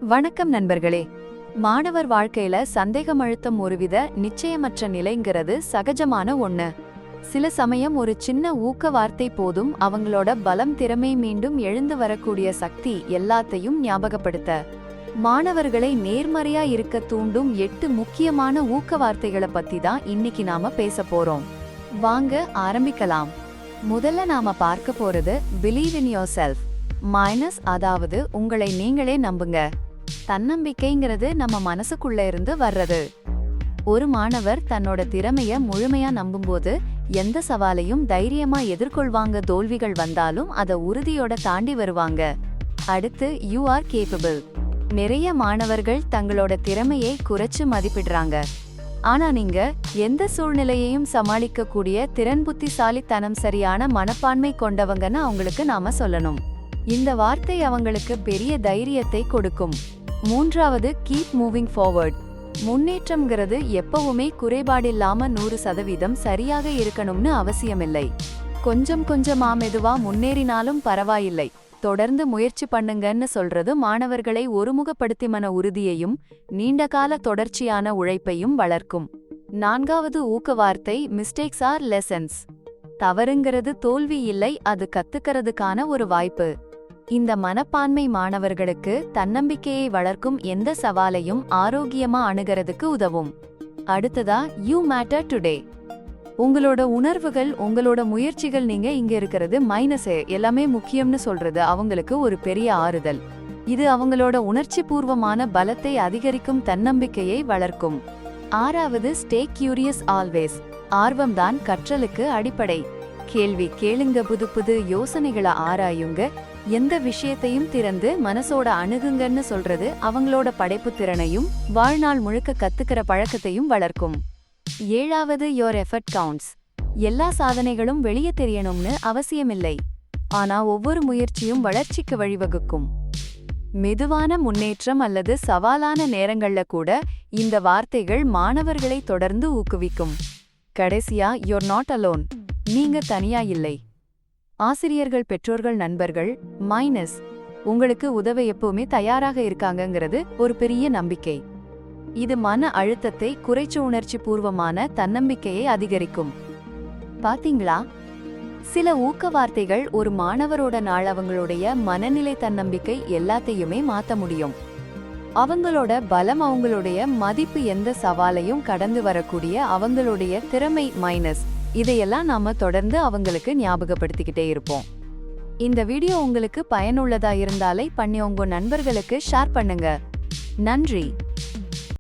வணக்கம் நண்பர்களே. மாணவர் வாழ்க்கையில சந்தேகம் அழுத்தம் ஒருவித நிச்சயமற்ற நிலைங்கிறது சகஜமான ஒண்ணு. சில சமயம் ஒரு சின்ன ஊக்க வார்த்தை போதும் அவங்களோட பலம் திறமை மீண்டும் எழுந்து வரக்கூடிய சக்தி எல்லாத்தையும் ஞாபகப்படுத்த. மாணவர்களை நேர்மறையா இருக்க தூண்டும் 8 முக்கியமான ஊக்க வார்த்தைகளை பத்தி தான் இன்னைக்கு நாம பேச போறோம். வாங்க ஆரம்பிக்கலாம். முதல்ல நாம பார்க்க போறது believe in your self minus, அதாவது உங்களை நீங்களே நம்புங்க. தன்னம்பிக்கைங்கிறது நம்ம மனசுக்குள்ள இருந்து வர்றது. ஒரு மாணவர் தன்னோட திறமைய முழுமையா நம்பும்போது எந்த சவாலையும் தைரியமா எதிர்கொள்வாங்க. தோல்விகள் வந்தாலும் அதை உறுதியோட தாண்டி வருவாங்க. அடுத்து யூ ஆர் கேப்பபிள். நிறைய மாணவர்கள் தங்களோட திறமையை குறைச்சு மதிப்பிடுறாங்க. ஆனா நீங்க எந்த சூழ்நிலையையும் சமாளிக்கக்கூடிய திறன், புத்திசாலித்தனம், சரியான மனப்பான்மை கொண்டவங்கன்னு அவங்களுக்கு நாம சொல்லணும். இந்த வார்த்தை அவங்களுக்கு பெரிய தைரியத்தை கொடுக்கும். மூன்றாவது கீப் மூவிங் ஃபார்வர்ட். முன்னேற்றம்ங்கிறது எப்பவுமே குறைபாடில்லாம 100% சரியாக இருக்கணும்னு அவசியமில்லை. கொஞ்சம் கொஞ்சமா மெதுவா முன்னேறினாலும் பரவாயில்லை, தொடர்ந்து முயற்சி பண்ணுங்கன்னு சொல்றது மாணவர்களை ஒருமுகப்படுத்தி மன உறுதியையும் நீண்டகால தொடர்ச்சியான உழைப்பையும் வளர்க்கும். நான்காவது ஊக்க வார்த்தை மிஸ்டேக்ஸ் ஆர் லெசன்ஸ். தவறுங்கிறது தோல்வி இல்லை, அது கத்துக்கிறதுக்கான ஒரு வாய்ப்பு. இந்த மனப்பான்மை மாணவர்களுக்கு தன்னம்பிக்கையை வளர்க்கும், எந்த சவாலையும் ஆரோக்கியமா அணுகிறதுக்கு உதவும். அடுத்ததா யூ மேட்டர் டுடே. உங்களோட உணர்வுகள், உங்களோட முயற்சிகள், நீங்க இங்க இருக்கிறது மைனஸ் எல்லாமே முக்கியம்னு சொல்றது அவங்களுக்கு ஒரு பெரிய ஆறுதல். இது அவங்களோட உணர்ச்சி பூர்வமான பலத்தை அதிகரிக்கும், தன்னம்பிக்கையை வளர்க்கும். ஆறாவது ஸ்டே கியூரியஸ் ஆல்வேஸ். ஆர்வம்தான் கற்றலுக்கு அடிப்படை. கேள்வி கேளுங்க, புது புது யோசனைகளை ஆராயுங்க, எந்த விஷயத்தையும் திறந்து மனசோட அணுகுங்கன்னு சொல்றது அவங்களோட படைப்பு திறனையும் வாழ்நாள் முழுக்க கத்துக்கிற பழக்கத்தையும் வளர்க்கும். ஏழாவது யோர் எஃபர்ட் கவுண்ட்ஸ். எல்லா சாதனைகளும் வெளியே தெரியணும்னு அவசியமில்லை, ஆனா ஒவ்வொரு முயற்சியும் வளர்ச்சிக்கு வழிவகுக்கும். மெதுவான முன்னேற்றம் அல்லது சவாலான நேரங்கள்ல கூட இந்த வார்த்தைகள் மாணவர்களை தொடர்ந்து ஊக்குவிக்கும். கடைசியா யோர் நாட் அலோன். நீங்க தனியா இல்லை. ஆசிரியர்கள், பெற்றோர்கள், நண்பர்கள் மைனஸ் உங்களுக்கு உதவ எப்பவுமே தயாராக இருக்காங்கங்கிறது ஒரு பெரிய நம்பிக்கை. இது மன அழுத்தத்தை குறைச்சு உணர்ச்சி பூர்வமான தன்னம்பிக்கையை அதிகரிக்கும். பாத்தீங்களா, சில ஊக்க வார்த்தைகள் ஒரு மாணவரோட நாள் அவங்களுடைய மனநிலை, தன்னம்பிக்கை எல்லாத்தையுமே மாத்த முடியும். அவங்களோட பலம், அவங்களுடைய மதிப்பு, எந்த சவாலையும் கடந்து வரக்கூடிய அவங்களுடைய திறமை மைனஸ், இதையெல்லாம் நாம தொடர்ந்து அவங்களுக்கு ஞாபகப்படுத்திக்கிட்டே இருப்போம். இந்த வீடியோ உங்களுக்கு பயனுள்ளதா இருந்தாலே பண்ணி உங்க நண்பர்களுக்கு ஷேர் பண்ணுங்க. நன்றி.